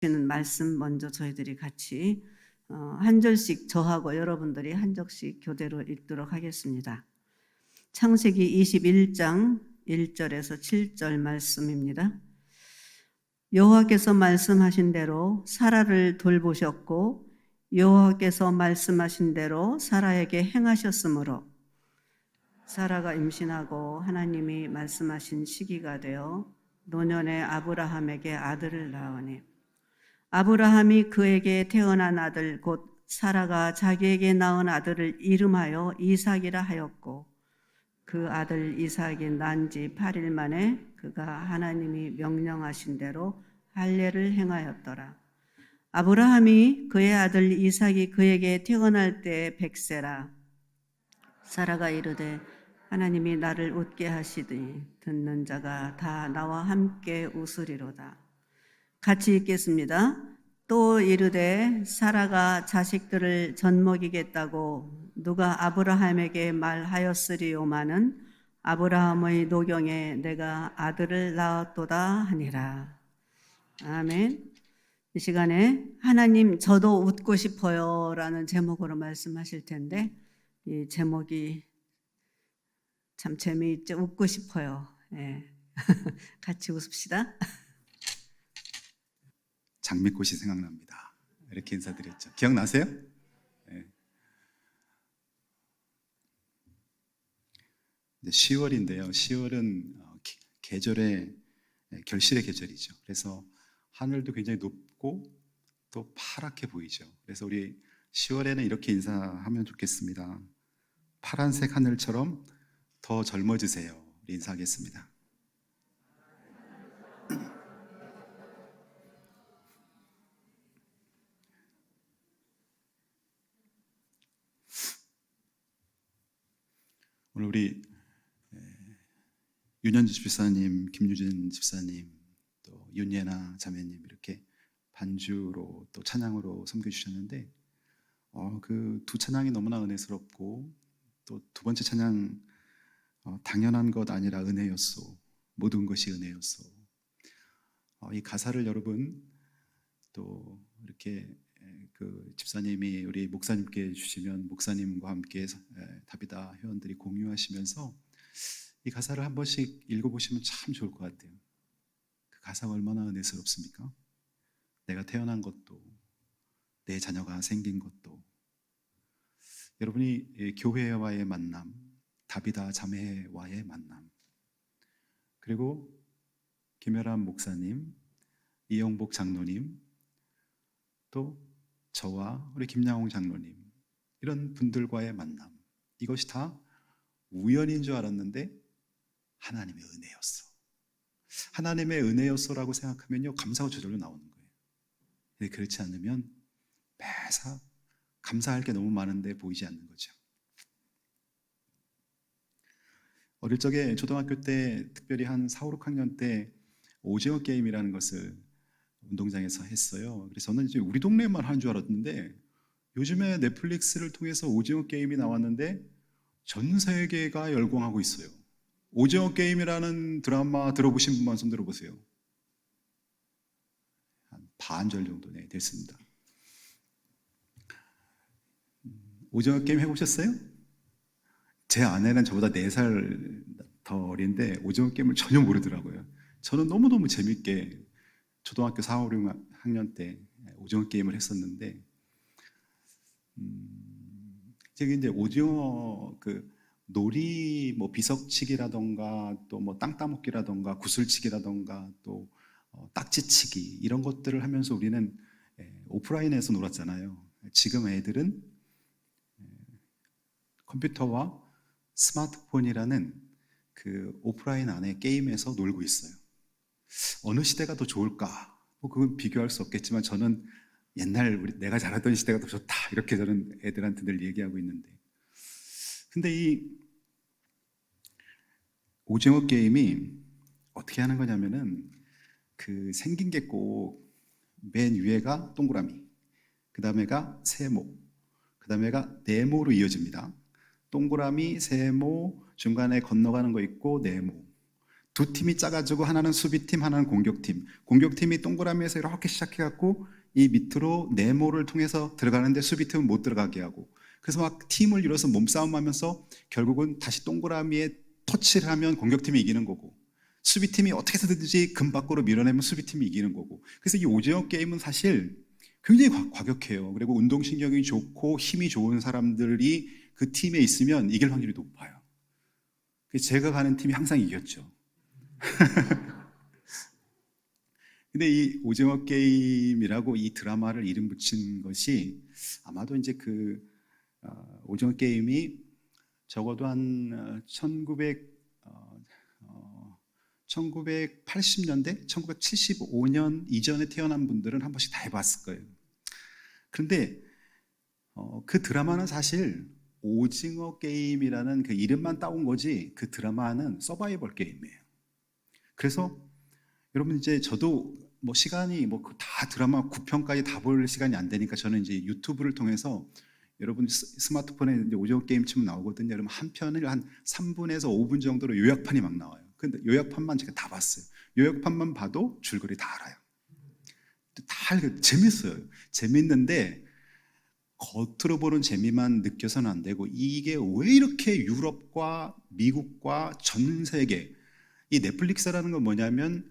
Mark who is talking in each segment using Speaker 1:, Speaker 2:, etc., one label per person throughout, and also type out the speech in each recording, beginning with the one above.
Speaker 1: 주시는 말씀 먼저 저희들이 같이 한 절씩 저하고 여러분들이 한 절씩 교대로 읽도록 하겠습니다. 창세기 21장 1절에서 7절 말씀입니다. 여호와께서 말씀하신 대로 사라를 돌보셨고 여호와께서 말씀하신 대로 사라에게 행하셨으므로 사라가 임신하고 하나님이 말씀하신 시기가 되어 노년의 아브라함에게 아들을 낳으니 아브라함이 그에게 태어난 아들 곧 사라가 자기에게 낳은 아들을 이름하여 이삭이라 하였고 그 아들 이삭이 난 지 8일 만에 그가 하나님이 명령하신 대로 할례를 행하였더라. 아브라함이 그의 아들 이삭이 그에게 태어날 때 100세라. 사라가 이르되 하나님이 나를 웃게 하시더니 듣는 자가 다 나와 함께 웃으리로다. 같이 읽겠습니다. 또 이르되 사라가 자식들을 젖먹이겠다고 누가 아브라함에게 말하였으리오마는 아브라함의 노경에 내가 아들을 낳았도다 하니라. 아멘. 이 시간에 하나님 저도 웃고 싶어요 라는 제목으로 말씀하실 텐데 이 제목이 참 재미있죠. 웃고 싶어요. 네. 같이 웃읍시다.
Speaker 2: 장미꽃이 생각납니다. 이렇게 인사드렸죠. 기억나세요? 네. 이제 10월인데요. 10월은 계절의 결실의 계절이죠. 그래서 하늘도 굉장히 높고 또 파랗게 보이죠. 그래서 우리 10월에는 이렇게 인사하면 좋겠습니다. 파란색 하늘처럼 더 젊어지세요. 우리 인사하겠습니다. 오늘 우리 윤현주 집사님, 김유진 집사님, 또 윤예나 자매님 이렇게 반주로 또 찬양으로 섬겨주셨는데 그 두 찬양이 너무나 은혜스럽고 또 두 번째 찬양 당연한 것 아니라 은혜였소, 모든 것이 은혜였소. 이 가사를 여러분 또 이렇게 그 집사님이 우리 목사님께 주시면 목사님과 함께 다비다 회원들이 공유하시면서 이 가사를 한 번씩 읽어보시면 참 좋을 것 같아요. 그 가사가 얼마나 은혜스럽습니까? 내가 태어난 것도 내 자녀가 생긴 것도 여러분이 교회와의 만남, 다비다 자매와의 만남, 그리고 김열한 목사님, 이영복 장로님, 또 저와 우리 김양홍 장로님 이런 분들과의 만남, 이것이 다 우연인 줄 알았는데 하나님의 은혜였어. 하나님의 은혜였어라고 생각하면요 감사가 저절로 나오는 거예요. 근데 그렇지 않으면 매사 감사할 게 너무 많은데 보이지 않는 거죠. 어릴 적에 초등학교 때 특별히 한 4, 5, 6학년 때 오징어 게임이라는 것을 운동장에서 했어요. 그래서 저는 이제 우리 동네만 하는 줄 알았는데 요즘에 넷플릭스를 통해서 오징어 게임이 나왔는데 전 세계가 열광하고 있어요. 오징어 게임이라는 드라마 들어보신 분만 손 들어보세요. 한 반절 정도 됐습니다. 오징어 게임 해보셨어요? 제 아내는 저보다 4살 더 어린데 오징어 게임을 전혀 모르더라고요. 저는 너무너무 재밌게 초등학교 4, 5, 6학년 때 오징어 게임을 했었는데 제가 이제 오징어 그 놀이 뭐 비석치기라던가 또 뭐 땅 따먹기라던가 구슬치기라던가 또 딱지치기 이런 것들을 하면서 우리는 오프라인에서 놀았잖아요. 지금 애들은 컴퓨터와 스마트폰이라는 그 오프라인 안에 게임에서 놀고 있어요. 어느 시대가 더 좋을까? 뭐 그건 비교할 수 없겠지만 저는 옛날 내가 자라던 시대가 더 좋다 이렇게 저는 애들한테 늘 얘기하고 있는데, 근데 이 오징어 게임이 어떻게 하는 거냐면은 그 생긴 게 꼭 맨 위에가 동그라미, 그 다음에가 세모, 그 다음에가 네모로 이어집니다. 동그라미, 세모, 중간에 건너가는 거 있고 네모, 두 팀이 짜가지고 하나는 수비팀, 하나는 공격팀. 공격팀이 동그라미에서 이렇게 시작해갖고 이 밑으로 네모를 통해서 들어가는데 수비팀은 못 들어가게 하고, 그래서 막 팀을 이뤄서 몸싸움하면서 결국은 다시 동그라미에 터치를 하면 공격팀이 이기는 거고, 수비팀이 어떻게 해서든지 금 밖으로 밀어내면 수비팀이 이기는 거고. 그래서 이 오징어 게임은 사실 굉장히 과격해요. 그리고 운동신경이 좋고 힘이 좋은 사람들이 그 팀에 있으면 이길 확률이 높아요. 그래서 제가 가는 팀이 항상 이겼죠. 근데 이 오징어 게임이라고 이 드라마를 이름 붙인 것이 아마도 이제 오징어 게임이 적어도 한 1980년대, 1975년 이전에 태어난 분들은 한 번씩 다 해봤을 거예요. 그런데 그 드라마는 사실 오징어 게임이라는 그 이름만 따온 거지, 그 드라마는 서바이벌 게임이에요. 그래서 여러분, 이제 저도 뭐 시간이 다 드라마 9편까지 다 볼 시간이 안 되니까 저는 이제 유튜브를 통해서, 여러분 스마트폰에 이제 오징어 게임 치면 나오거든요. 여러분 한 편을 한 3분에서 5분 정도로 요약판이 막 나와요. 근데 요약판만 제가 다 봤어요. 요약판만 봐도 줄거리 다 알아요. 다 재밌어요. 재밌는데 겉으로 보는 재미만 느껴서는 안 되고, 이게 왜 이렇게 유럽과 미국과 전 세계, 이 넷플릭스라는 건 뭐냐면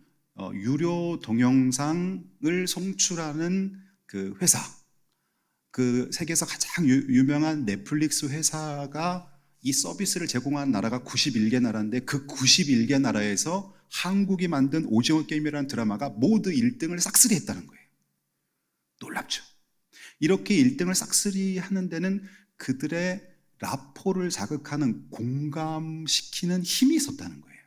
Speaker 2: 유료 동영상을 송출하는 그 회사, 그 세계에서 가장 유명한 넷플릭스 회사가 이 서비스를 제공한 나라가 91개 나라인데, 그 91개 나라에서 한국이 만든 오징어 게임이라는 드라마가 모두 1등을 싹쓸이 했다는 거예요. 놀랍죠? 이렇게 1등을 싹쓸이 하는 데는 그들의 라포를 자극하는, 공감시키는 힘이 있었다는 거예요.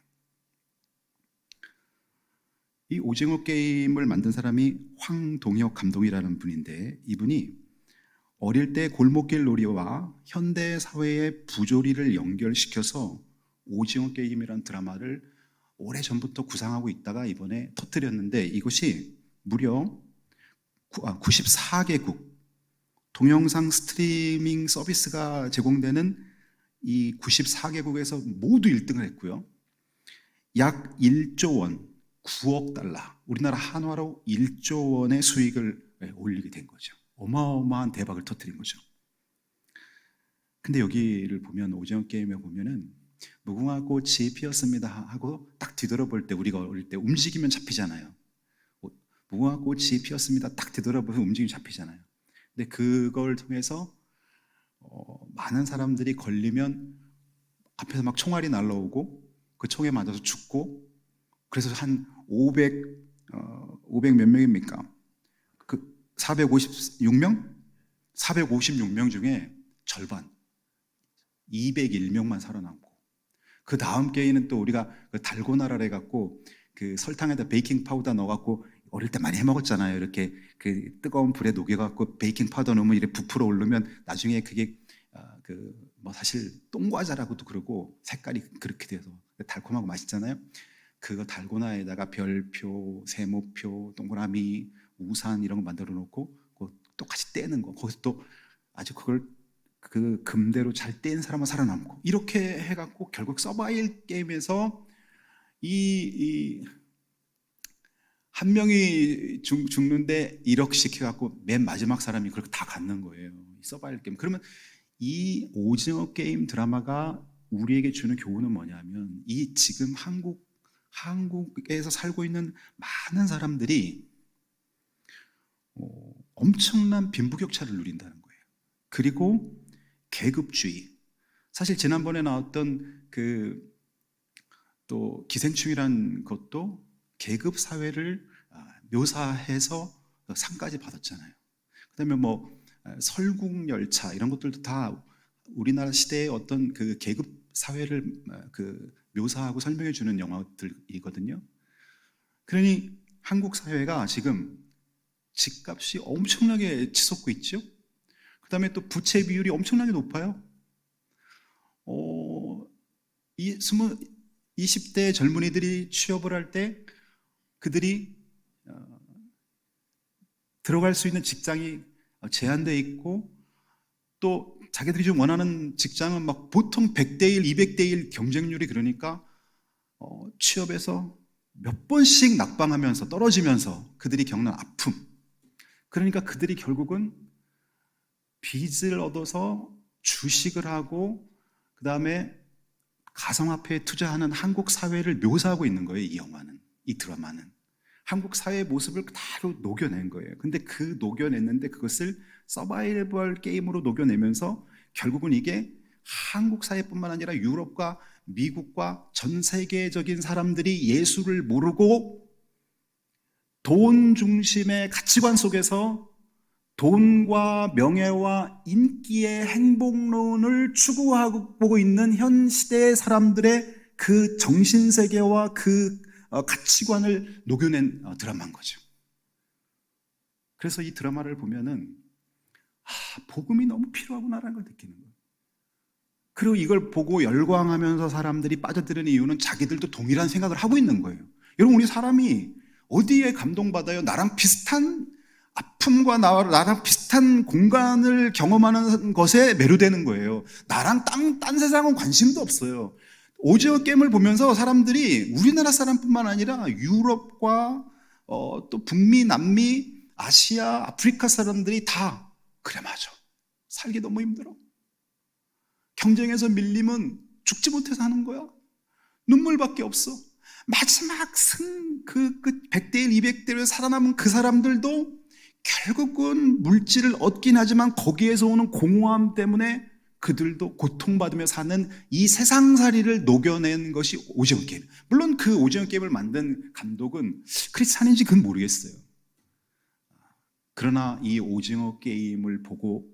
Speaker 2: 이 오징어 게임을 만든 사람이 황동혁 감독이라는 분인데, 이분이 어릴 때 골목길 놀이와 현대 사회의 부조리를 연결시켜서 오징어 게임이라는 드라마를 오래전부터 구상하고 있다가 이번에 터뜨렸는데, 이것이 무려 94개국 동영상 스트리밍 서비스가 제공되는 이 94개국에서 모두 1등을 했고요. 약 1조 원, 9억 달러, 우리나라 한화로 1조 원의 수익을 올리게 된 거죠. 어마어마한 대박을 터뜨린 거죠. 근데 여기를 보면, 오징어 게임에 보면은 무궁화 꽃이 피었습니다 하고 딱 뒤돌아볼 때, 우리가 어릴 때 움직이면 잡히잖아요. 무궁화 꽃이 피었습니다 딱 뒤돌아보면 움직이면 잡히잖아요. 근데 그걸 통해서 많은 사람들이 걸리면 앞에서 막 총알이 날라오고 그 총에 맞아서 죽고, 그래서 한 500 몇 명입니까? 456명? 456명 중에 절반, 201명만 살아남고, 그 다음 게임은 또 우리가 달고나라를 해갖고 그 설탕에다 베이킹 파우더 넣어갖고 어릴 때 많이 해먹었잖아요. 이렇게 그 뜨거운 불에 녹여갖고 베이킹 파우더 넣으면 이렇게 부풀어 오르면 나중에 그게 사실 똥과자라고도 그러고 색깔이 그렇게 돼서 달콤하고 맛있잖아요. 그거 달고나에다가 별표, 세모표, 동그라미, 우산 이런 거 만들어 놓고 똑같이 떼는 거, 거기서 또 아주 그걸 그 금대로 잘 뗀 사람은 살아남고, 이렇게 해갖고 결국 서바이벌 게임에서 한 명이 죽는데 1억씩 해갖고 맨 마지막 사람이 그렇게 다 갖는 거예요. 이 서바이벌 게임. 그러면 이 오징어 게임 드라마가 우리에게 주는 교훈은 뭐냐면, 이 지금 한국에서 살고 있는 많은 사람들이 엄청난 빈부격차를 누린다는 거예요. 그리고 계급주의. 사실 지난번에 나왔던 또 기생충이란 것도 계급 사회를 묘사해서 상까지 받았잖아요. 그다음에 설국열차 이런 것들도 다 우리나라 시대의 어떤 그 계급 사회를 묘사하고 설명해 주는 영화들이거든요. 그러니 한국 사회가 지금 집값이 엄청나게 치솟고 있죠. 그 다음에 또 부채 비율이 엄청나게 높아요. 20대 젊은이들이 취업을 할 때 그들이 들어갈 수 있는 직장이 제한되어 있고, 또 자기들이 좀 원하는 직장은 막 보통 100대 1, 200대 1 경쟁률이, 그러니까 취업에서 몇 번씩 낙방하면서 떨어지면서 그들이 겪는 아픔, 그러니까 그들이 결국은 빚을 얻어서 주식을 하고 그 다음에 가상화폐에 투자하는 한국 사회를 묘사하고 있는 거예요. 이 영화는, 이 드라마는 한국 사회의 모습을 그대로 녹여낸 거예요. 근데 그 녹여냈는데 그것을 서바이벌 게임으로 녹여내면서 결국은 이게 한국 사회뿐만 아니라 유럽과 미국과 전 세계적인 사람들이 예수를 모르고 돈 중심의 가치관 속에서 돈과 명예와 인기의 행복론을 추구하고 있는 현 시대의 사람들의 그 정신세계와 그 가치관을 녹여낸 드라마인 거죠. 그래서 이 드라마를 보면은 복음이 너무 필요하구나라는 걸 느끼는 거예요. 그리고 이걸 보고 열광하면서 사람들이 빠져드는 이유는 자기들도 동일한 생각을 하고 있는 거예요. 여러분, 우리 사람이 어디에 감동받아요? 나랑 비슷한 아픔과 나랑 비슷한 공간을 경험하는 것에 매료되는 거예요. 나랑 딴 세상은 관심도 없어요. 오징어 게임을 보면서 사람들이 우리나라 사람뿐만 아니라 유럽과 또 북미, 남미, 아시아, 아프리카 사람들이 다 그래, 맞아. 살기 너무 힘들어. 경쟁에서 밀리면 죽지 못해서 하는 거야. 눈물밖에 없어. 마지막 100대 1, 200대 1로 살아남은 그 사람들도 결국은 물질을 얻긴 하지만 거기에서 오는 공허함 때문에 그들도 고통받으며 사는 이 세상살이를 녹여낸 것이 오징어 게임. 물론 그 오징어 게임을 만든 감독은 크리스찬인지 그건 모르겠어요. 그러나 이 오징어 게임을 보고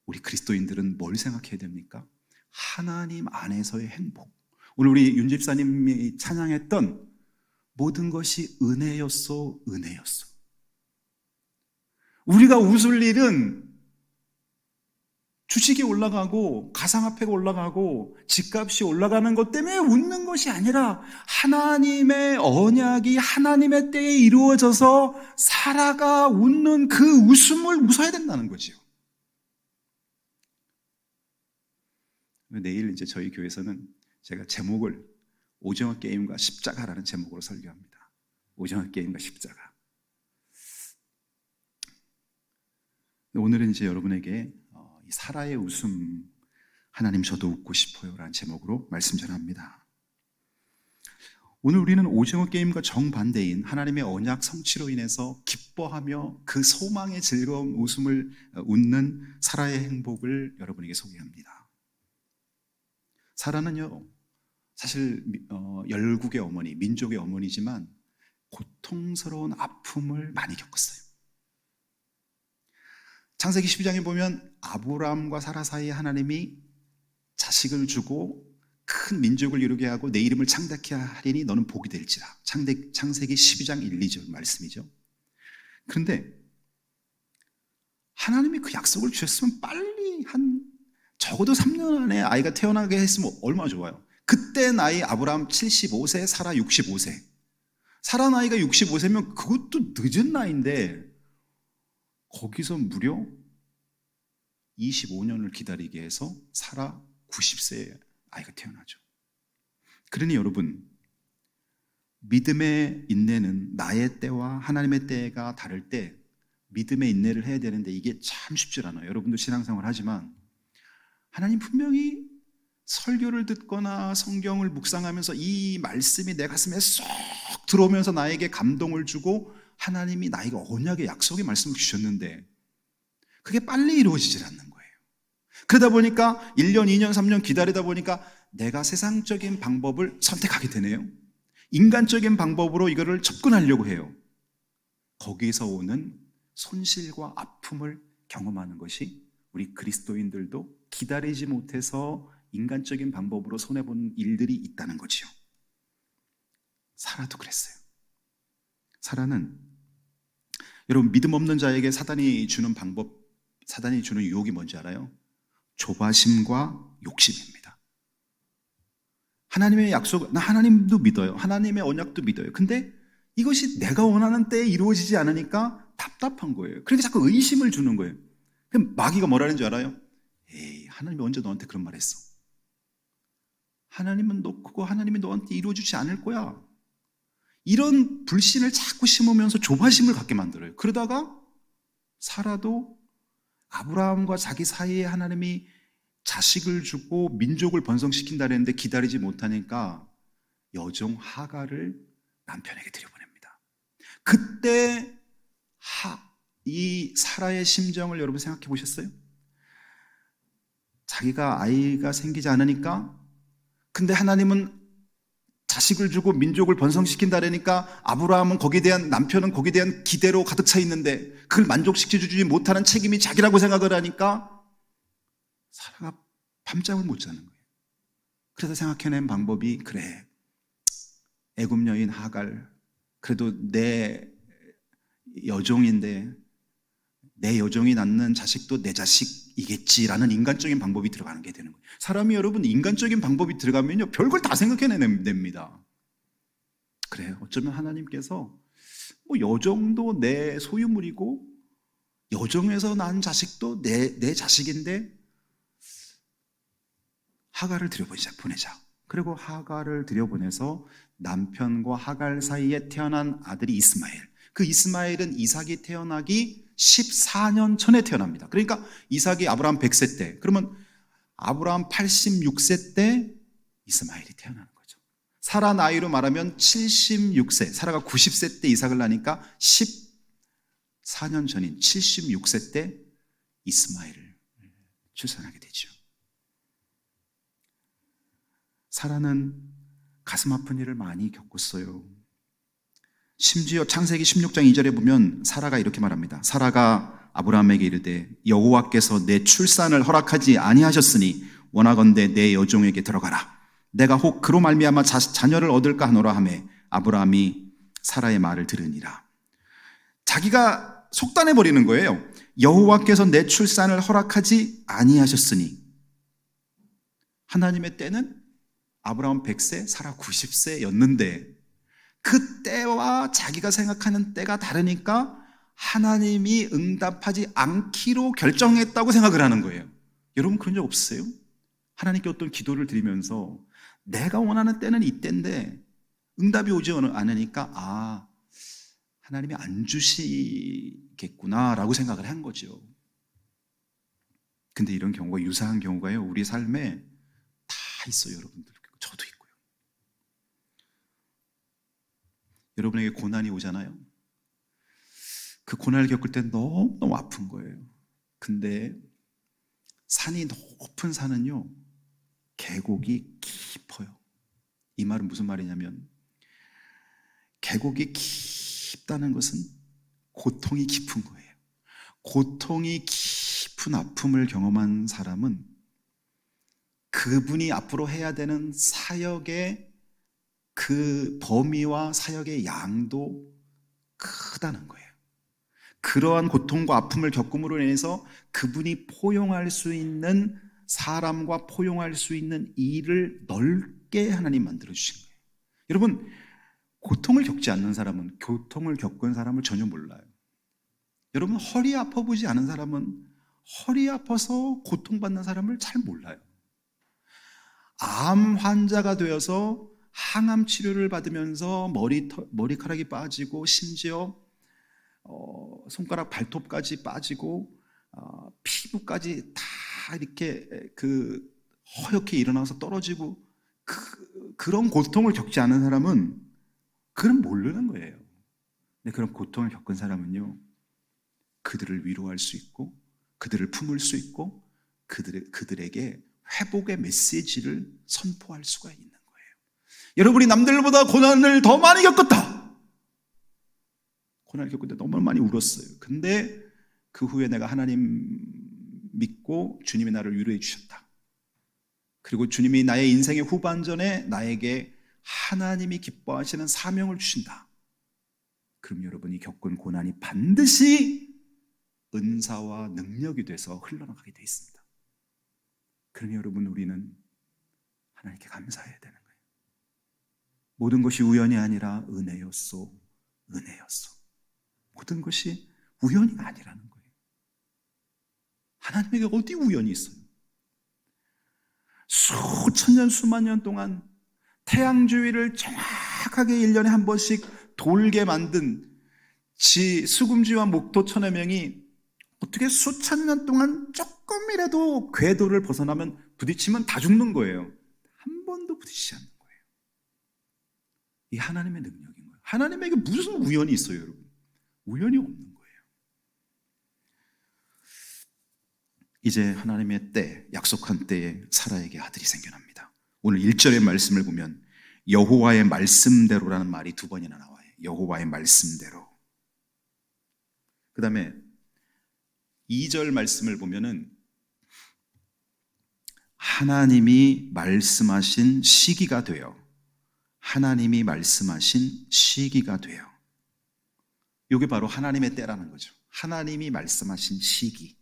Speaker 2: 우리 그리스도인들은 뭘 생각해야 됩니까? 하나님 안에서의 행복. 오늘 우리 윤 집사님이 찬양했던 모든 것이 은혜였어, 은혜였어. 우리가 웃을 일은 주식이 올라가고 가상화폐가 올라가고 집값이 올라가는 것 때문에 웃는 것이 아니라 하나님의 언약이 하나님의 때에 이루어져서 살아가 웃는 그 웃음을 웃어야 된다는 거죠. 내일 이제 저희 교회에서는 제가 제목을 오징어 게임과 십자가라는 제목으로 설교합니다. 오징어 게임과 십자가. 오늘은 이제 여러분에게 이 사라의 웃음, 하나님 저도 웃고 싶어요 라는 제목으로 말씀 전합니다. 오늘 우리는 오징어 게임과 정반대인 하나님의 언약 성취로 인해서 기뻐하며 그 소망의 즐거운 웃음을 웃는 사라의 행복을 여러분에게 소개합니다. 사라는요, 사실 열국의 어머니, 민족의 어머니지만 고통스러운 아픔을 많이 겪었어요. 창세기 12장에 보면 아브람과 사라 사이에 하나님이 자식을 주고 큰 민족을 이루게 하고 내 이름을 창대케 하리니 너는 복이 될지라. 창세기 12장 1, 2절 말씀이죠. 그런데 하나님이 그 약속을 주셨으면 빨리 적어도 3년 안에 아이가 태어나게 했으면 얼마나 좋아요. 그때 나이 아브람 75세, 사라 65세. 사라 나이가 65세면 그것도 늦은 나이인데 거기서 무려 25년을 기다리게 해서 사라 90세에 아이가 태어나죠. 그러니 여러분, 믿음의 인내는 나의 때와 하나님의 때가 다를 때 믿음의 인내를 해야 되는데 이게 참 쉽지 않아요. 여러분도 신앙생활 하지만 하나님 분명히 설교를 듣거나 성경을 묵상하면서 이 말씀이 내 가슴에 쏙 들어오면서 나에게 감동을 주고 하나님이 나에게 언약의 약속의 말씀을 주셨는데 그게 빨리 이루어지질 않는 거예요. 그러다 보니까 1년, 2년, 3년 기다리다 보니까 내가 세상적인 방법을 선택하게 되네요. 인간적인 방법으로 이거를 접근하려고 해요. 거기서 오는 손실과 아픔을 경험하는 것이 우리 그리스도인들도 기다리지 못해서 인간적인 방법으로 손해본 일들이 있다는 거지요. 사라도 그랬어요. 사라는 여러분, 믿음 없는 자에게 사단이 주는 유혹이 뭔지 알아요? 조바심과 욕심입니다. 하나님의 약속, 나 하나님도 믿어요. 하나님의 언약도 믿어요. 근데 이것이 내가 원하는 때에 이루어지지 않으니까 답답한 거예요. 그러니까 자꾸 의심을 주는 거예요. 그럼 마귀가 뭐라는 줄 알아요? 에이, 하나님이 언제 너한테 그런 말 했어? 하나님은 그거 하나님이 너한테 이루어주지 않을 거야. 이런 불신을 자꾸 심으면서 조바심을 갖게 만들어요. 그러다가 사라도 아브라함과 자기 사이에 하나님이 자식을 주고 민족을 번성시킨다 했는데 기다리지 못하니까 여종 하갈을 남편에게 들여보냅니다. 그때 이 사라의 심정을 여러분 생각해 보셨어요? 자기가 아이가 생기지 않으니까, 근데 하나님은 자식을 주고 민족을 번성시킨다라니까 아브라함은 거기에 대한, 남편은 거기에 대한 기대로 가득 차 있는데 그걸 만족시켜주지 못하는 책임이 자기라고 생각을 하니까 사라가 밤잠을 못 자는 거예요. 그래서 생각해낸 방법이, 그래, 애굽 여인 하갈, 그래도 내 여종인데 내 여종이 낳는 자식도 내 자식이겠지라는 인간적인 방법이 들어가는 게 되는 거예요. 사람이 여러분 인간적인 방법이 들어가면요 별걸 다 생각해냅니다. 그래요. 어쩌면 하나님께서 여종도 내 소유물이고 여종에서 난 자식도 내 자식인데 하갈을 들여보내자. 그리고 하갈을 들여보내서 남편과 하갈 사이에 태어난 아들이 이스마엘. 그 이스마엘은 이삭이 태어나기 14년 전에 태어납니다. 그러니까 이삭이 아브라함 100세 때, 그러면 아브라함 86세 때 이스마엘이 태어나는 거죠. 사라 나이로 말하면 76세, 사라가 90세 때 이삭을 낳으니까 14년 전인 76세 때 이스마엘을 출산하게 되죠. 사라는 가슴 아픈 일을 많이 겪었어요. 심지어 창세기 16장 2절에 보면 사라가 이렇게 말합니다. 사라가 아브라함에게 이르되 여호와께서 내 출산을 허락하지 아니하셨으니 원하건대 내 여종에게 들어가라. 내가 혹 그로 말미암아 자녀를 얻을까 하노라 하매 아브라함이 사라의 말을 들으니라. 자기가 속단해 버리는 거예요. 여호와께서 내 출산을 허락하지 아니하셨으니, 하나님의 때는 아브라함 100세, 사라 90세였는데 그 때와 자기가 생각하는 때가 다르니까 하나님이 응답하지 않기로 결정했다고 생각을 하는 거예요. 여러분 그런 적 없으세요? 하나님께 어떤 기도를 드리면서 내가 원하는 때는 이때인데 응답이 오지 않으니까 하나님이 안 주시겠구나라고 생각을 한 거죠. 근데 이런 경우가, 유사한 경우가요, 우리 삶에 다 있어요. 여러분들, 저도 있고요. 여러분에게 고난이 오잖아요. 그 고난을 겪을 때 너무너무 아픈 거예요. 근데 산이 높은 산은요 계곡이 깊어요. 이 말은 무슨 말이냐면, 계곡이 깊다는 것은 고통이 깊은 거예요. 고통이 깊은 아픔을 경험한 사람은 그분이 앞으로 해야 되는 사역의 그 범위와 사역의 양도 크다는 거예요. 그러한 고통과 아픔을 겪음으로 인해서 그분이 포용할 수 있는 사람과 포용할 수 있는 일을 넓게 하나님 만들어 주신 거예요. 여러분, 고통을 겪지 않는 사람은 고통을 겪은 사람을 전혀 몰라요. 여러분, 허리 아파 보지 않은 사람은 허리 아파서 고통받는 사람을 잘 몰라요. 암 환자가 되어서 항암 치료를 받으면서 머리카락이 빠지고 심지어 손가락 발톱까지 빠지고 피부까지 다 이렇게 허옇게 일어나서 떨어지고 그런 고통을 겪지 않은 사람은 그건 모르는 거예요. 근데 그런 고통을 겪은 사람은요, 그들을 위로할 수 있고 그들을 품을 수 있고 그들에게 회복의 메시지를 선포할 수가 있는 거예요. 여러분이 남들보다 고난을 더 많이 겪었다. 고난을 겪을 때 너무 많이 울었어요. 근데 그 후에 내가 하나님 믿고 주님이 나를 위로해 주셨다. 그리고 주님이 나의 인생의 후반전에 나에게 하나님이 기뻐하시는 사명을 주신다. 그럼 여러분이 겪은 고난이 반드시 은사와 능력이 돼서 흘러나가게 돼 있습니다. 그러니 여러분, 우리는 하나님께 감사해야 되는 거예요. 모든 것이 우연이 아니라 은혜였소. 모든 것이 우연이 아니라는 거예요. 하나님에게 어디 우연이 있어요? 수천 년 수만 년 동안 태양 주위를 정확하게 1년에 한 번씩 돌게 만든 수금지와 목토 천의 명이 어떻게 수천 년 동안 조금이라도 궤도를 벗어나면 부딪히면 다 죽는 거예요. 한 번도 부딪히지 않는 거예요. 이 하나님의 능력인 거예요. 하나님에게 무슨 우연이 있어요, 여러분? 우연이 없는 거예요. 이제 하나님의 때, 약속한 때에 사라에게 아들이 생겨납니다. 오늘 1절의 말씀을 보면 여호와의 말씀대로라는 말이 2번이나 나와요. 여호와의 말씀대로. 그 다음에 2절 말씀을 보면은 하나님이 말씀하신 시기가 되어, 하나님이 말씀하신 시기가 되어. 이게 바로 하나님의 때라는 거죠. 하나님이 말씀하신 시기.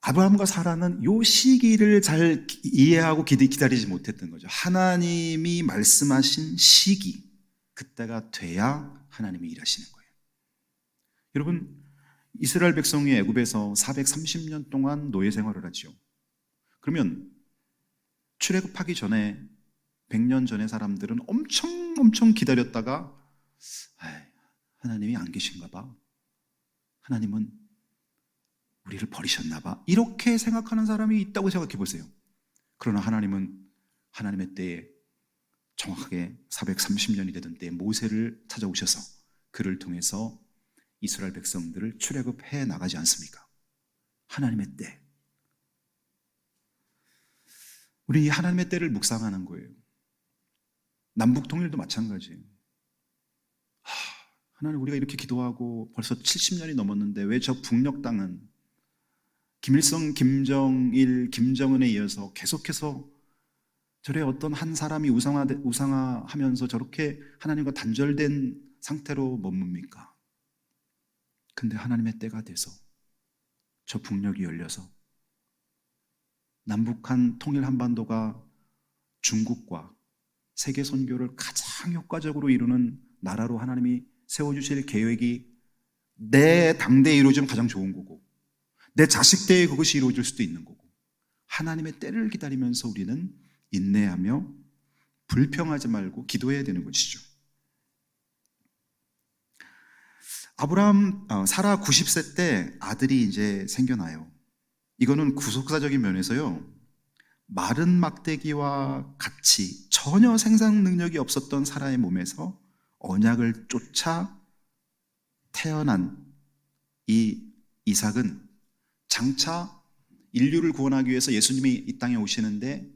Speaker 2: 아브라함과 사라는 이 시기를 잘 이해하고 기다리지 못했던 거죠. 하나님이 말씀하신 시기, 그때가 돼야 하나님이 일하시는 거예요. 여러분, 이스라엘 백성이 애굽에서 430년 동안 노예 생활을 하죠. 그러면 출애굽하기 전에 100년 전의 사람들은 엄청 기다렸다가 하나님이 안 계신가 봐, 하나님은 우리를 버리셨나 봐, 이렇게 생각하는 사람이 있다고 생각해 보세요. 그러나 하나님은 하나님의 때에 정확하게 430년이 되던 때에 모세를 찾아오셔서 그를 통해서 이스라엘 백성들을 출애굽해 나가지 않습니까? 하나님의 때. 우리 하나님의 때를 묵상하는 거예요. 남북 통일도 마찬가지예요. 하나님, 우리가 이렇게 기도하고 벌써 70년이 넘었는데 왜 저 북녘 땅은 김일성, 김정일, 김정은에 이어서 계속해서 저래 어떤 한 사람이 우상화하면서 저렇게 하나님과 단절된 상태로 머뭅니까? 근데 하나님의 때가 돼서 저 북녘이 열려서 남북한 통일 한반도가 중국과 세계 선교를 가장 효과적으로 이루는 나라로 하나님이 세워주실 계획이 내 당대에 이루어지면 가장 좋은 거고, 내 자식 때에 그것이 이루어질 수도 있는 거고, 하나님의 때를 기다리면서 우리는 인내하며 불평하지 말고 기도해야 되는 것이죠. 사라 90세 때 아들이 이제 생겨나요. 이거는 구속사적인 면에서요, 마른 막대기와 같이 전혀 생산 능력이 없었던 사라의 몸에서 언약을 쫓아 태어난 이 이삭은 장차 인류를 구원하기 위해서 예수님이 이 땅에 오시는데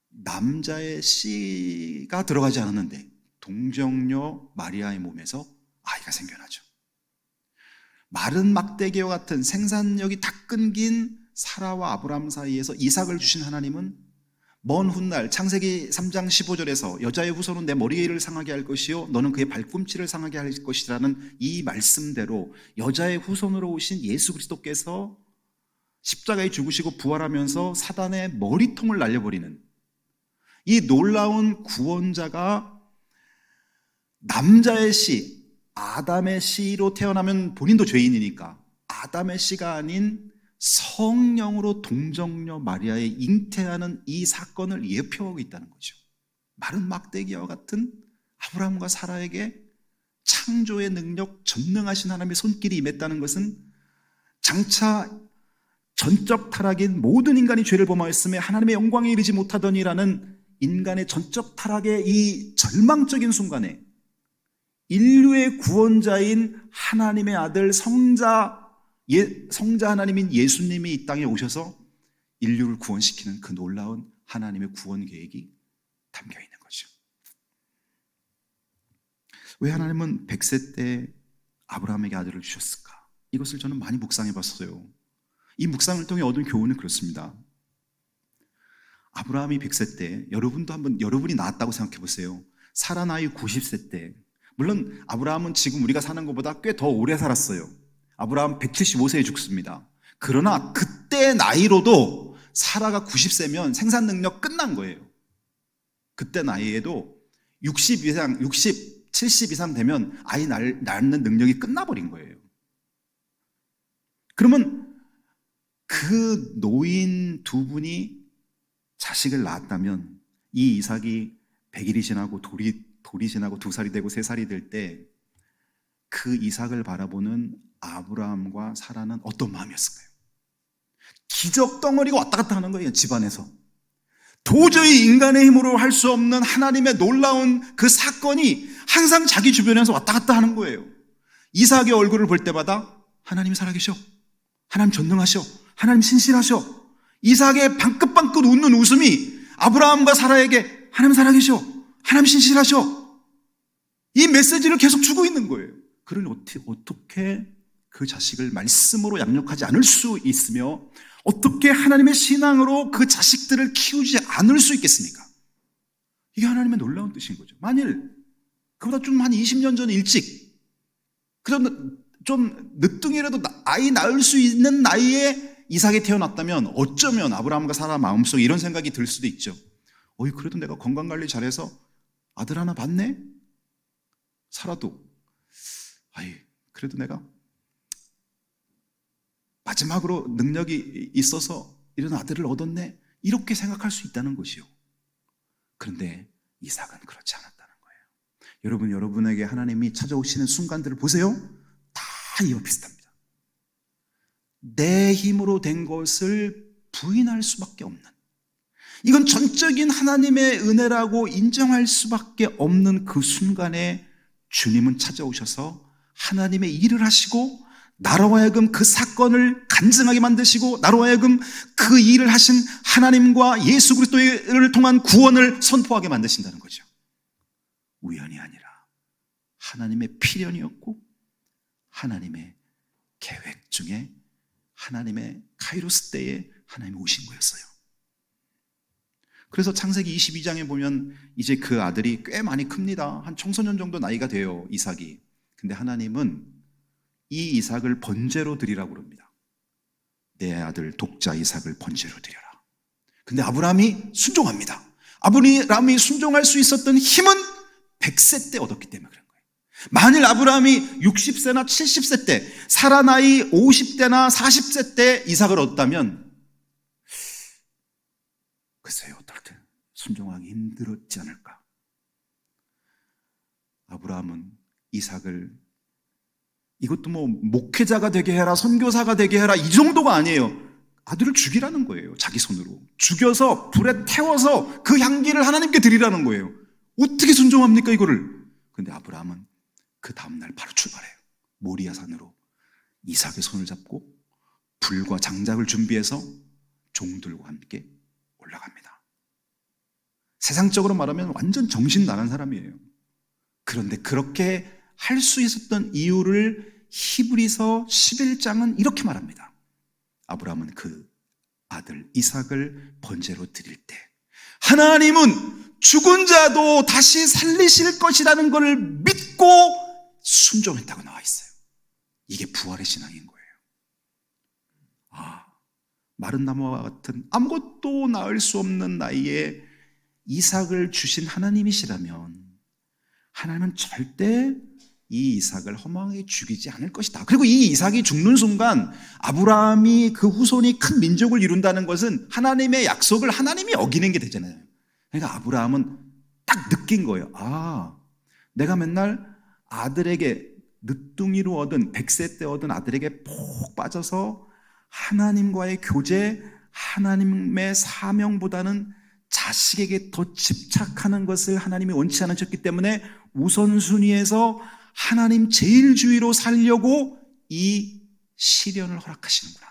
Speaker 2: 남자의 씨가 들어가지 않았는데 동정녀 마리아의 몸에서 아이가 생겨나죠. 마른 막대기와 같은 생산력이 다 끊긴 사라와 아브라함 사이에서 이삭을 주신 하나님은 먼 훗날 창세기 3장 15절에서 여자의 후손은 내 머리를 상하게 할 것이요 너는 그의 발꿈치를 상하게 할 것이라는 이 말씀대로 여자의 후손으로 오신 예수 그리스도께서 십자가에 죽으시고 부활하면서 사단의 머리통을 날려버리는 이 놀라운 구원자가 남자의 씨, 아담의 씨로 태어나면 본인도 죄인이니까 아담의 씨가 아닌 성령으로 동정녀 마리아에 잉태하는 이 사건을 예표하고 있다는 거죠. 마른 막대기와 같은 아브라함과 사라에게 창조의 능력, 전능하신 하나님의 손길이 임했다는 것은 장차 전적 타락인 모든 인간이 죄를 범하였음에 하나님의 영광에 이르지 못하더니라는 인간의 전적 타락의 이 절망적인 순간에 인류의 구원자인 하나님의 아들 성자 하나님인 예수님이 이 땅에 오셔서 인류를 구원시키는 그 놀라운 하나님의 구원 계획이 담겨 있는 거죠. 왜 하나님은 100세 때 아브라함에게 아들을 주셨을까? 이것을 저는 많이 묵상해 봤어요. 이 묵상을 통해 얻은 교훈은 그렇습니다. 아브라함이 100세 때, 여러분도 한번 여러분이 낳았다고 생각해 보세요. 사라 나이 90세 때, 물론 아브라함은 지금 우리가 사는 것보다 꽤 더 오래 살았어요. 아브라함 175세에 죽습니다. 그러나 그때 나이로도 사라가 90세면 생산 능력 끝난 거예요. 그때 나이에도 60 이상, 60, 70 이상 되면 아이 낳는 능력이 끝나버린 거예요. 그러면 그 그 노인 두 분이 자식을 낳았다면 이 이삭이 100일이 지나고 돌이 지나고 2살이 되고 3살이 될 때 그 이삭을 바라보는 아브라함과 사라는 어떤 마음이었을까요? 기적 덩어리가 왔다 갔다 하는 거예요, 집안에서. 도저히 인간의 힘으로 할 수 없는 하나님의 놀라운 그 사건이 항상 자기 주변에서 왔다 갔다 하는 거예요. 이삭의 얼굴을 볼 때마다 하나님이 살아계셔, 하나님 전능하셔, 하나님 신실하셔. 이삭의 방긋방긋 웃는 웃음이 아브라함과 사라에게 하나님 살아계셔, 하나님 신실하셔, 이 메시지를 계속 주고 있는 거예요. 그를 어떻게 그 자식을 말씀으로 양육하지 않을 수 있으며 어떻게 하나님의 신앙으로 그 자식들을 키우지 않을 수 있겠습니까? 이게 하나님의 놀라운 뜻인 거죠. 만일 그보다 좀 한 20년 전 일찍, 그럼 좀 늦둥이라도 아이 낳을 수 있는 나이에 이삭이 태어났다면 어쩌면 아브라함과 사라 마음속에 이런 생각이 들 수도 있죠. 그래도 내가 건강관리 잘해서 아들 하나 받네? 사라도 그래도 내가 마지막으로 능력이 있어서 이런 아들을 얻었네, 이렇게 생각할 수 있다는 것이요. 그런데 이삭은 그렇지 않았다는 거예요. 여러분, 여러분에게 하나님이 찾아오시는 순간들을 보세요. 다 이와 비슷합니다. 내 힘으로 된 것을 부인할 수밖에 없는, 이건 전적인 하나님의 은혜라고 인정할 수밖에 없는 그 순간에 주님은 찾아오셔서 하나님의 일을 하시고 나로 하여금 그 사건을 간증하게 만드시고 나로 하여금 그 일을 하신 하나님과 예수 그리스도를 통한 구원을 선포하게 만드신다는 거죠. 우연이 아니라 하나님의 필연이었고 하나님의 계획 중에 하나님의 카이로스 때에 하나님이 오신 거였어요. 그래서 창세기 22장에 보면 이제 그 아들이 꽤 많이 큽니다. 한 청소년 정도 나이가 돼요, 이삭이. 근데 하나님은 이 이삭을 번제로 드리라고 그럽니다. 내 아들 독자 이삭을 번제로 드려라. 근데 아브라함이 순종합니다. 아브라함이 순종할 수 있었던 힘은 100세 때 얻었기 때문에 그런 거예요. 만일 아브라함이 60세나 70세 때, 사라 나이 50대나 40세 때 이삭을 얻었다면 글쎄요, 어떨 때 순종하기 힘들었지 않을까. 아브라함은 이삭을, 이것도 뭐 목회자가 되게 해라, 선교사가 되게 해라, 이 정도가 아니에요. 아들을 죽이라는 거예요. 자기 손으로 죽여서 불에 태워서 그 향기를 하나님께 드리라는 거예요. 어떻게 순종합니까, 이거를? 근데 아브라함은 그 다음날 바로 출발해요. 모리아 산으로 이삭의 손을 잡고 불과 장작을 준비해서 종들과 함께 올라갑니다. 세상적으로 말하면 완전 정신 나간 사람이에요. 그런데 그렇게 할 수 있었던 이유를 히브리서 11장은 이렇게 말합니다. 아브라함은 그 아들 이삭을 번제로 드릴 때 하나님은 죽은 자도 다시 살리실 것이라는 것을 믿고 순종했다고 나와 있어요. 이게 부활의 신앙인 거예요. 마른 나무와 같은 아무것도 낳을 수 없는 나이에 이삭을 주신 하나님이시라면 하나님은 절대 이 이삭을 허망하게 죽이지 않을 것이다. 그리고 이 이삭이 죽는 순간 아브라함이 그 후손이 큰 민족을 이룬다는 것은 하나님의 약속을 하나님이 어기는 게 되잖아요. 그러니까 아브라함은 딱 느낀 거예요. 내가 맨날 아들에게 늦둥이로 얻은 100세 때 얻은 아들에게 푹 빠져서 하나님과의 교제, 하나님의 사명보다는 자식에게 더 집착하는 것을 하나님이 원치 않으셨기 때문에 우선순위에서 하나님 제일주의로 살려고 이 시련을 허락하시는구나.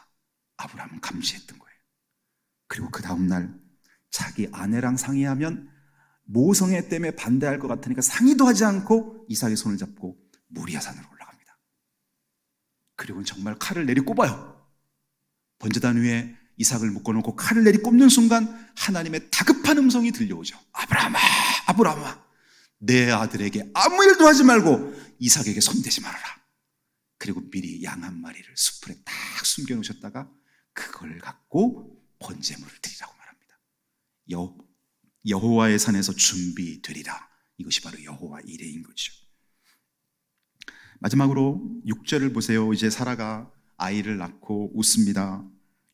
Speaker 2: 아브라함은 감시했던 거예요. 그리고 그 다음날 자기 아내랑 상의하면 모성애 때문에 반대할 것 같으니까 상의도 하지 않고 이삭의 손을 잡고 모리아 산으로 올라갑니다. 그리고 정말 칼을 내리꼽아요. 번제단 위에 이삭을 묶어놓고 칼을 내리꼽는 순간 하나님의 다급한 음성이 들려오죠. 아브라함아, 아브라함아, 내 아들에게 아무 일도 하지 말고 이삭에게 손대지 말아라. 그리고 미리 양 한 마리를 숯불에 딱 숨겨놓으셨다가 그걸 갖고 번제물을 드리라고 말합니다. 여호와의 산에서 준비되리라. 이것이 바로 여호와 이레인 거죠. 마지막으로 6절을 보세요. 이제 사라가 아이를 낳고 웃습니다.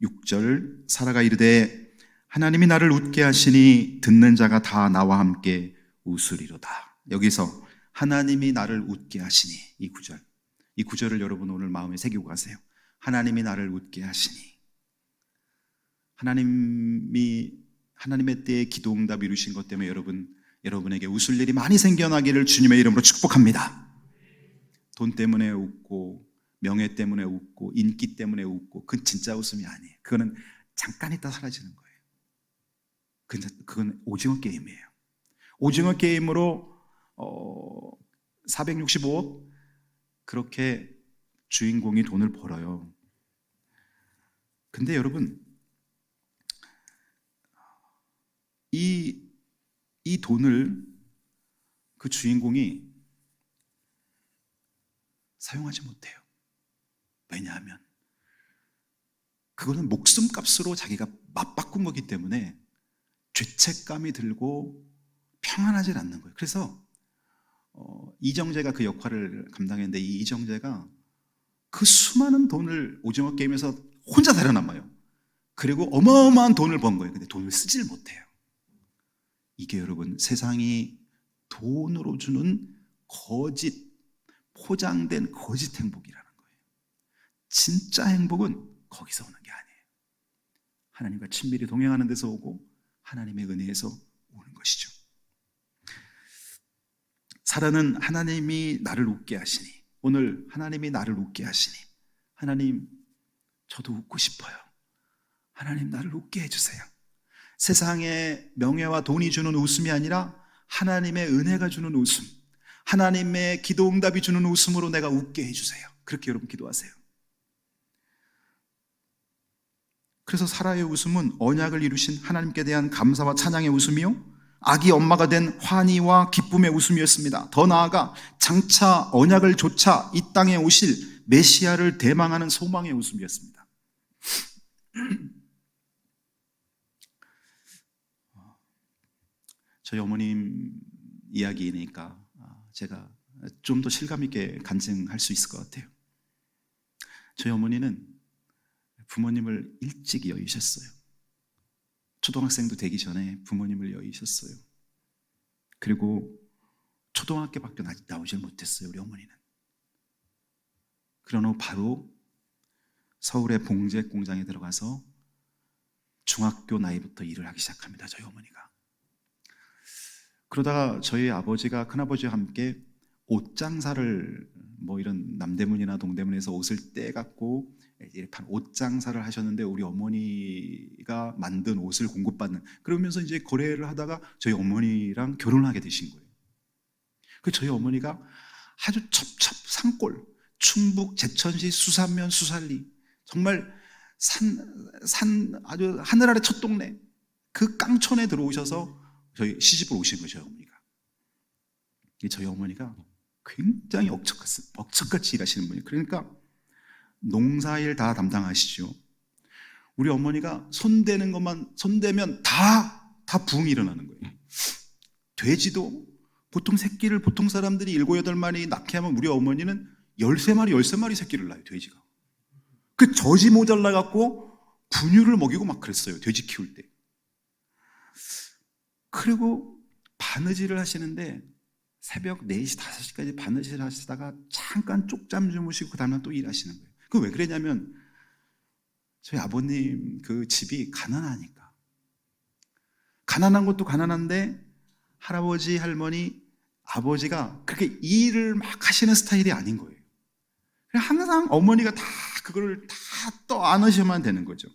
Speaker 2: 6절 사라가 이르되 하나님이 나를 웃게 하시니 듣는 자가 다 나와 함께 웃으리로다. 여기서 하나님이 나를 웃게 하시니, 이 구절을 여러분 오늘 마음에 새기고 가세요. 하나님이 나를 웃게 하시니. 하나님의 때에 기도 응답 이루신 것 때문에 여러분에게 웃을 일이 많이 생겨나기를 주님의 이름으로 축복합니다. 돈 때문에 웃고 명예 때문에 웃고 인기 때문에 웃고 그건 진짜 웃음이 아니에요. 그거는 잠깐 있다 사라지는 거예요. 그건 오징어 게임이에요. 오징어 게임으로 465억 그렇게 주인공이 돈을 벌어요. 근데 여러분 이 돈을 그 주인공이 사용하지 못해요. 왜냐하면 그거는 목숨값으로 자기가 맞바꾼 거기 때문에 죄책감이 들고 평안하지 않는 거예요. 그래서 이정재가 그 역할을 감당했는데 이 이정재가 그 수많은 돈을 오징어 게임에서 혼자 살아남아요. 그리고 어마어마한 돈을 번 거예요. 근데 돈을 쓰질 못해요. 이게 여러분 세상이 돈으로 주는 거짓, 포장된 거짓 행복이라는 거예요. 진짜 행복은 거기서 오는 게 아니에요. 하나님과 친밀히 동행하는 데서 오고 하나님의 은혜에서 오는 것이죠. 사라는 하나님이 나를 웃게 하시니, 오늘 하나님이 나를 웃게 하시니, 하나님 저도 웃고 싶어요. 하나님 나를 웃게 해주세요. 세상의 명예와 돈이 주는 웃음이 아니라 하나님의 은혜가 주는 웃음, 하나님의 기도 응답이 주는 웃음으로 내가 웃게 해주세요. 그렇게 여러분 기도하세요. 그래서 사라의 웃음은 언약을 이루신 하나님께 대한 감사와 찬양의 웃음이요, 아기 엄마가 된 환희와 기쁨의 웃음이었습니다. 더 나아가 장차 언약을 조차 이 땅에 오실 메시아를 대망하는 소망의 웃음이었습니다. 저희 어머님 이야기니까 제가 좀 더 실감 있게 간증할 수 있을 것 같아요. 저희 어머니는 부모님을 일찍 여의셨어요. 초등학생도 되기 전에 부모님을 여의셨어요. 그리고 초등학교밖에 나오질 못했어요, 우리 어머니는. 그런 후 바로 서울의 봉제 공장에 들어가서 중학교 나이부터 일을 하기 시작합니다, 저희 어머니가. 그러다가 저희 아버지가, 큰아버지와 함께 옷 장사를, 이런 남대문이나 동대문에서 옷을 떼갖고 옷 장사를 하셨는데, 우리 어머니가 만든 옷을 공급받는, 그러면서 이제 거래를 하다가 저희 어머니랑 결혼을 하게 되신 거예요. 그 저희 어머니가 아주 첩첩 산골, 충북 제천시 수산면 수살리, 정말 아주 하늘 아래 첫 동네, 그 깡촌에 들어오셔서 저희 시집을 오신 거죠, 저희 어머니가. 저희 어머니가 굉장히 억척같이 일하시는 분이에요. 그러니까 농사일 다 담당하시죠. 우리 어머니가 손대면 다 부흥이 일어나는 거예요. 돼지도 보통 새끼를 보통 사람들이 7, 8마리 낳게 하면 우리 어머니는 13마리 새끼를 낳아요, 돼지가. 그 젖이 모자라 갖고 분유를 먹이고 막 그랬어요, 돼지 키울 때. 그리고 바느질을 하시는데 새벽 4시, 5시까지 바느질 하시다가 잠깐 쪽잠 주무시고 그 다음날 또 일하시는 거예요. 그 왜 그러냐면 저희 아버님 그 집이 가난하니까. 가난한 것도 가난한데 할아버지, 할머니, 아버지가 그렇게 일을 막 하시는 스타일이 아닌 거예요. 항상 어머니가 다 그걸 다 떠안으셔만 되는 거죠.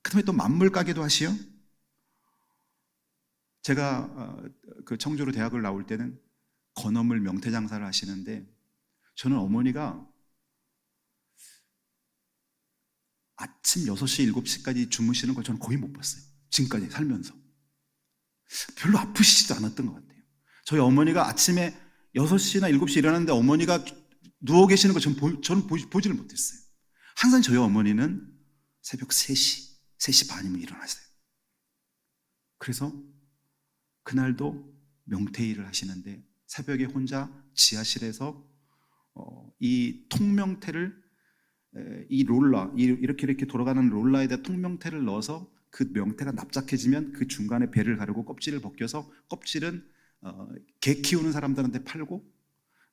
Speaker 2: 그 다음에 또 만물 가게도 하시요. 제가 그 청주로 대학을 나올 때는 건어물 명태 장사를 하시는데, 저는 어머니가 아침 6시, 7시까지 주무시는 걸 저는 거의 못 봤어요, 지금까지 살면서. 별로 아프시지도 않았던 것 같아요. 저희 어머니가 아침에 6시나 7시 일어났는데 어머니가 누워 계시는 거 저는 보지를 못했어요. 항상 저희 어머니는 새벽 3시 반이면 일어나세요. 그래서 그날도 명태일을 하시는데 새벽에 혼자 지하실에서 이 통명태를 이 롤러, 이렇게 돌아가는 롤러에다 통명태를 넣어서 그 명태가 납작해지면 그 중간에 배를 가르고 껍질을 벗겨서 껍질은 개 키우는 사람들한테 팔고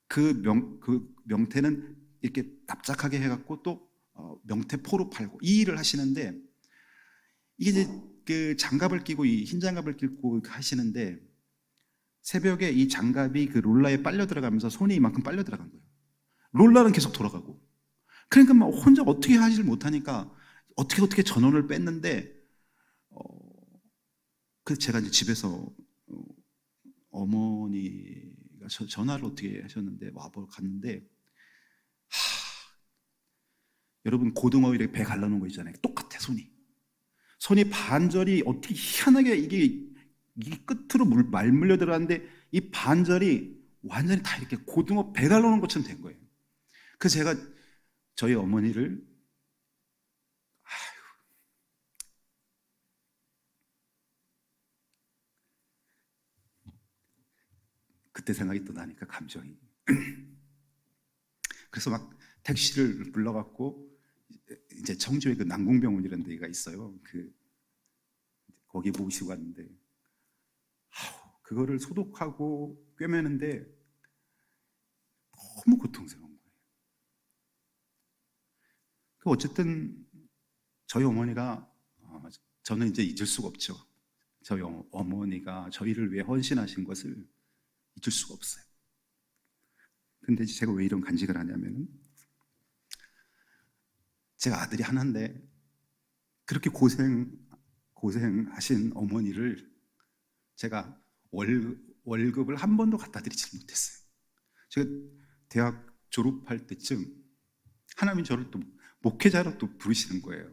Speaker 2: 그 명태는 이렇게 납작하게 해갖고 또 명태포로 팔고 이 일을 하시는데, 이게 이제 그 장갑을 끼고 이 흰 장갑을 끼고 하시는데 새벽에 이 장갑이 그 롤러에 빨려 들어가면서 손이 이만큼 빨려 들어간 거예요. 롤러는 계속 돌아가고. 그러니까 막 혼자 어떻게 하지를 못하니까 어떻게 전원을 뺐는데, 그래서 제가 이제 집에서 어머니가 전화를 어떻게 하셨는데 와보러 갔는데, 여러분 고등어 이렇게 배 갈라놓은 거 있잖아요. 똑같아. 손이 반절이 어떻게 희한하게 이게 끝으로 말물려 들어갔는데 이 반절이 완전히 다 이렇게 고등어 배 갈라놓은 것처럼 된 거예요. 그래서 제가 저희 어머니를 그때 생각이 또 나니까 감정이 그래서 막 택시를 불러갖고 이제 청주에 그 난궁병원이라는 데가 있어요. 거기 모시고 갔는데 그거를 소독하고 꿰매는데 너무 고통스러운 거예요. 어쨌든 저희 어머니가 저는 이제 잊을 수가 없죠. 저희 어머니가 저희를 위해 헌신하신 것을 잊을 수가 없어요. 근데 제가 왜 이런 간직을 하냐면은, 제가 아들이 하나인데 그렇게 고생하신 어머니를 제가 월급을 한 번도 갖다 드리지 못했어요. 제가 대학 졸업할 때쯤 하나님이 저를 또 목회자로 또 부르시는 거예요.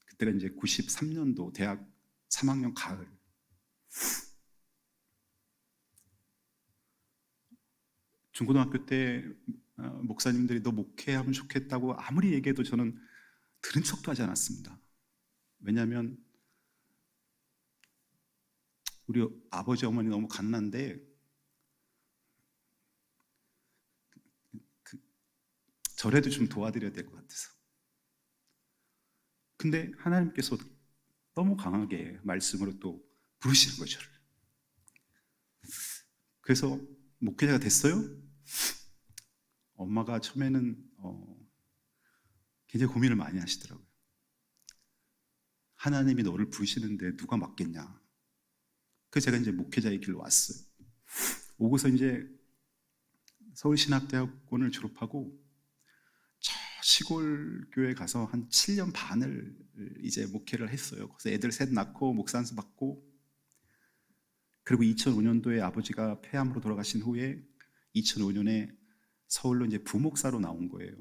Speaker 2: 그때가 이제 93년도 대학 3학년 가을. 중고등학교 때 목사님들이 너 목회하면 좋겠다고 아무리 얘기해도 저는 들은 척도 하지 않았습니다. 왜냐하면 우리 아버지 어머니 너무 갓난데 저라도 좀 도와드려야 될 것 같아서. 근데 하나님께서 너무 강하게 말씀으로 또 부르시는 거죠. 그래서 목회자가 됐어요. 엄마가 처음에는 굉장히 고민을 많이 하시더라고요. 하나님이 너를 부르시는데 누가 맡겠냐. 그래서 제가 이제 목회자의 길로 왔어요. 오고서 이제 서울신학대학원을 졸업하고 저 시골 교회 가서 한 7년 반을 이제 목회를 했어요. 그래서 애들 셋 낳고 목사안수 받고, 그리고 2005년도에 아버지가 폐암으로 돌아가신 후에 2005년에 서울로 이제 부목사로 나온 거예요.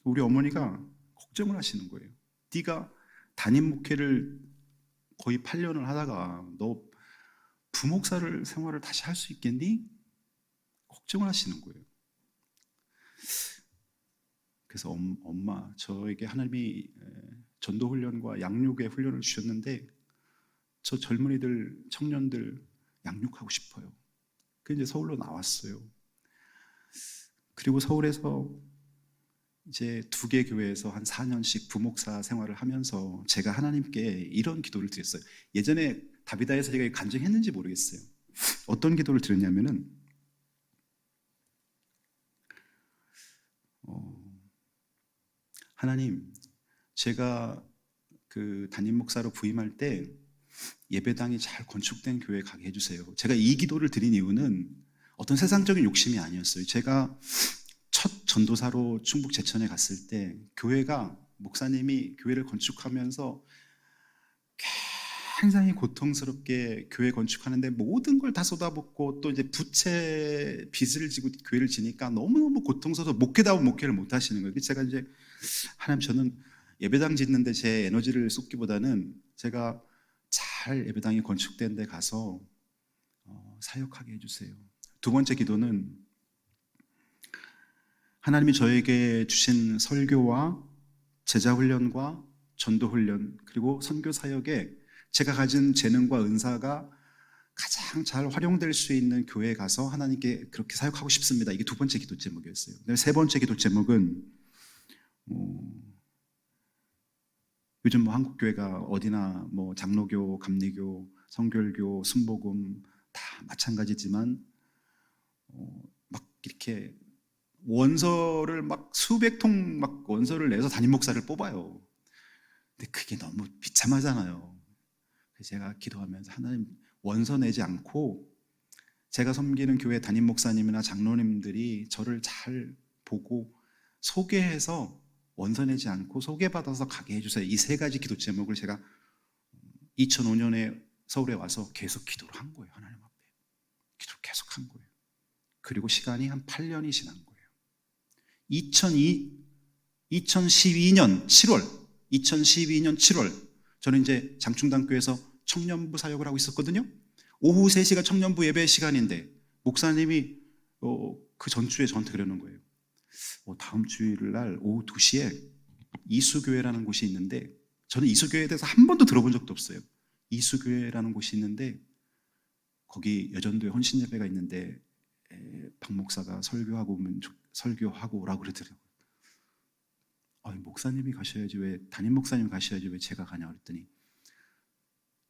Speaker 2: 우리 어머니가 걱정을 하시는 거예요. 네가 담임 목회를 거의 8년을 하다가 너 부목사를 생활을 다시 할 수 있겠니? 걱정을 하시는 거예요. 그래서 엄마, 저에게 하나님이 전도 훈련과 양육의 훈련을 주셨는데 저 젊은이들, 청년들 양육하고 싶어요. 그래서 이제 서울로 나왔어요. 그리고 서울에서 이제 2개 교회에서 한 4년씩 부목사 생활을 하면서 제가 하나님께 이런 기도를 드렸어요. 예전에 다비다에서 제가 간증했는지 모르겠어요. 어떤 기도를 드렸냐면은 하나님, 제가 그 담임 목사로 부임할 때 예배당이 잘 건축된 교회에 가게 해주세요. 제가 이 기도를 드린 이유는 어떤 세상적인 욕심이 아니었어요. 제가 첫 전도사로 충북 제천에 갔을 때 교회가, 목사님이 교회를 건축하면서 굉장히 고통스럽게 교회 건축하는데 모든 걸 다 쏟아붓고 또 이제 부채 빚을 지고 교회를 지니까 너무너무 고통스러워서 목회다운 목회를 못 하시는 거예요. 그래서 제가 이제 하나님, 저는 예배당 짓는데 제 에너지를 쏟기보다는 제가 잘 예배당이 건축된 데 가서 사역하게 해주세요. 2번째 기도는 하나님이 저에게 주신 설교와 제자훈련과 전도훈련 그리고 선교사역에 제가 가진 재능과 은사가 가장 잘 활용될 수 있는 교회에 가서 하나님께 그렇게 사역하고 싶습니다. 이게 2번째 기도 제목이었어요. 3번째 기도 제목은 요즘 뭐 한국 교회가 어디나 뭐 장로교, 감리교, 성결교, 순복음 다 마찬가지지만 막 이렇게 원서를 막 수백 통 막 원서를 내서 담임 목사를 뽑아요. 근데 그게 너무 비참하잖아요. 그래서 제가 기도하면서 하나님, 원서 내지 않고 제가 섬기는 교회 담임 목사님이나 장로님들이 저를 잘 보고 소개해서 원서 내지 않고 소개받아서 가게 해주세요. 이 세 가지 기도 제목을 제가 2005년에 서울에 와서 계속 기도를 한 거예요. 하나님 앞에 기도를 계속 한 거예요. 그리고 시간이 한 8년이 지난 거예요. 2012년 7월 저는 이제 장충당교회에서 청년부 사역을 하고 있었거든요. 오후 3시가 청년부 예배 시간인데 목사님이 그 전주에 저한테 그러는 거예요. 다음 주일 날 오후 2시에 이수교회라는 곳이 있는데, 저는 이수교회에 대해서 한 번도 들어본 적도 없어요. 이수교회라는 곳이 있는데 거기 여전도에 헌신 예배가 있는데 박 목사가 설교하고 오라고 그러더라고요. 목사님이 가셔야지 왜, 담임 목사님 가셔야지 왜 제가 가냐 그랬더니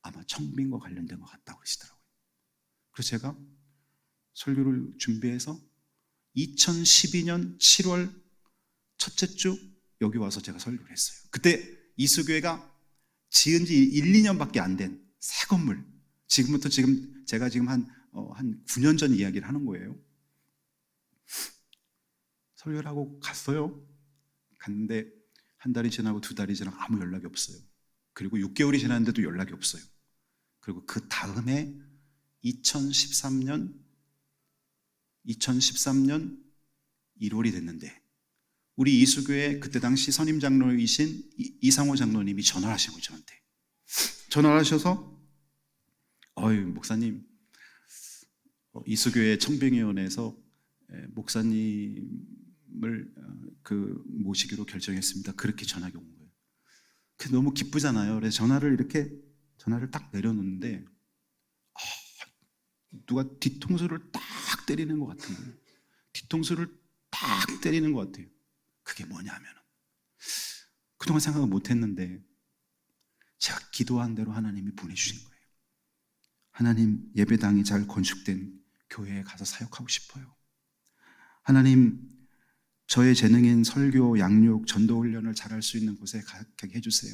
Speaker 2: 아마 청빙과 관련된 것 같다고 그러시더라고요. 그래서 제가 설교를 준비해서 2012년 7월 첫째 주 여기 와서 제가 설교를 했어요. 그때 이수교회가 지은 지 1, 2년밖에 안 된 새 건물. 지금부터 제가 지금 한 9년 전 이야기를 하는 거예요. 설교를 하고 갔어요. 갔는데 한 달이 지나고 2달이 지나고 아무 연락이 없어요. 그리고 6개월이 지났는데도 연락이 없어요. 그리고 그 다음에 2013년 1월이 됐는데 우리 이수교회 그때 당시 선임 장로이신 이상호 장로님이 전화를 하신 거예요. 저한테 전화를 하셔서 목사님, 이수교회 청빙위원회에서 목사님을 모시기로 결정했습니다. 그렇게 전화가 온 거예요. 그게 너무 기쁘잖아요. 그래서 전화를 딱 내려놓는데 누가 뒤통수를 딱 때리는 것 같은 거예요. 뒤통수를 딱 때리는 것 같아요. 그게 뭐냐면 그동안 생각을 못했는데 제가 기도한 대로 하나님이 보내주신 거예요. 하나님, 예배당이 잘 건축된 교회에 가서 사역하고 싶어요. 하나님, 저의 재능인 설교, 양육, 전도 훈련을 잘할 수 있는 곳에 가게 해주세요.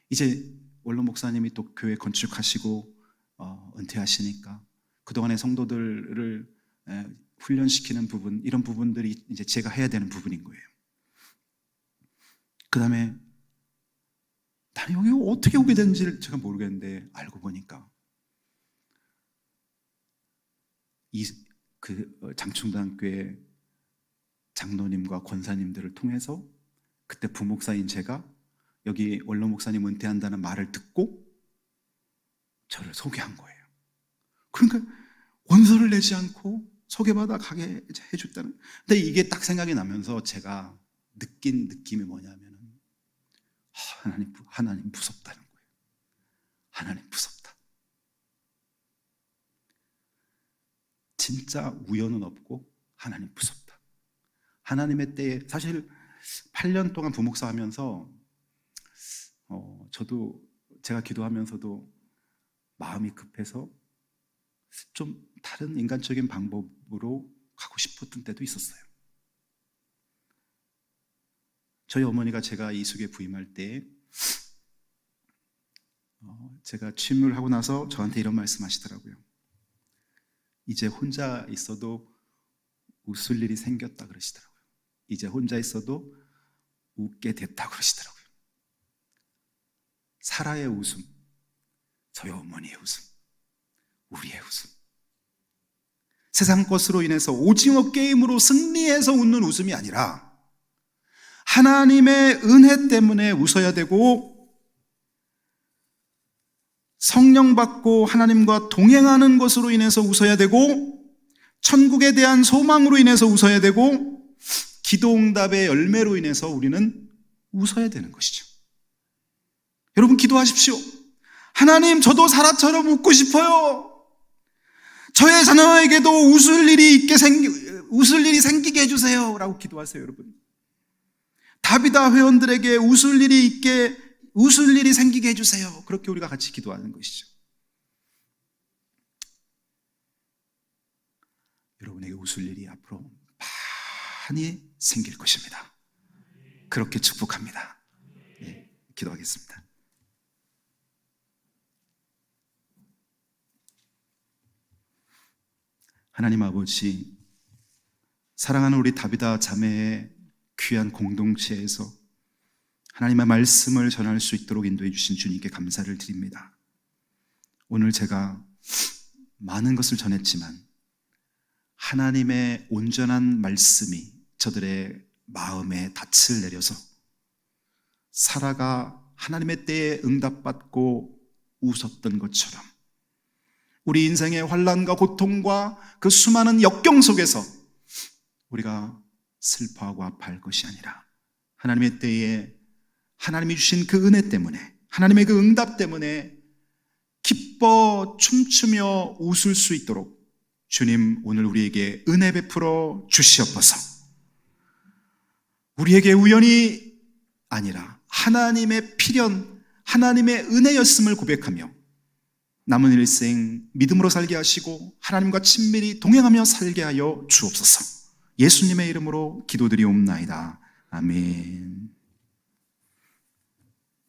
Speaker 2: 이제 원로 목사님이 또 교회 건축하시고 은퇴하시니까 그동안의 성도들을 훈련시키는 부분, 이런 부분들이 이제 제가 해야 되는 부분인 거예요. 그 다음에 나는 여기 어떻게 오게 된지를 제가 모르겠는데 알고 보니까 장충당교회 장로님과 권사님들을 통해서 그때 부목사인 제가 여기 원로 목사님 은퇴한다는 말을 듣고 저를 소개한 거예요. 그러니까 원서를 내지 않고 소개받아 가게 해줬다는. 근데 이게 딱 생각이 나면서 제가 느낀 느낌이 뭐냐면은 하나님 무섭다는 거예요. 하나님 무섭다. 진짜 우연은 없고 하나님 무섭다. 하나님의 때에 사실 8년 동안 부목사 하면서 저도 제가 기도하면서도 마음이 급해서 좀 다른 인간적인 방법으로 가고 싶었던 때도 있었어요. 저희 어머니가 제가 이수교에 부임할 때 제가 취임을 하고 나서 저한테 이런 말씀 하시더라고요. 이제 혼자 있어도 웃을 일이 생겼다 그러시더라고요. 이제 혼자 있어도 웃게 됐다 그러시더라고요. 사라의 웃음, 저희 어머니의 웃음, 우리의 웃음. 세상 것으로 인해서 오징어 게임으로 승리해서 웃는 웃음이 아니라 하나님의 은혜 때문에 웃어야 되고 성령 받고 하나님과 동행하는 것으로 인해서 웃어야 되고 천국에 대한 소망으로 인해서 웃어야 되고 기도응답의 열매로 인해서 우리는 웃어야 되는 것이죠. 여러분 기도하십시오. 하나님, 저도 사라처럼 웃고 싶어요. 저의 자녀에게도 웃을 일이 생기게 해주세요 라고 기도하세요. 여러분, 다비다 회원들에게 웃을 일이 생기게 해주세요. 그렇게 우리가 같이 기도하는 것이죠. 여러분에게 웃을 일이 앞으로 많이 생길 것입니다. 그렇게 축복합니다. 네, 기도하겠습니다. 하나님 아버지, 사랑하는 우리 다비다 자매의 귀한 공동체에서 하나님의 말씀을 전할 수 있도록 인도해 주신 주님께 감사를 드립니다. 오늘 제가 많은 것을 전했지만 하나님의 온전한 말씀이 저들의 마음에 닻을 내려서 사라가 하나님의 때에 응답받고 웃었던 것처럼 우리 인생의 환난과 고통과 그 수많은 역경 속에서 우리가 슬퍼하고 아파할 것이 아니라 하나님의 때에 하나님이 주신 그 은혜 때문에, 하나님의 그 응답 때문에 기뻐 춤추며 웃을 수 있도록 주님 오늘 우리에게 은혜 베풀어 주시옵소서. 우리에게 우연이 아니라 하나님의 필연, 하나님의 은혜였음을 고백하며 남은 일생 믿음으로 살게 하시고 하나님과 친밀히 동행하며 살게 하여 주옵소서. 예수님의 이름으로 기도드리옵나이다. 아멘.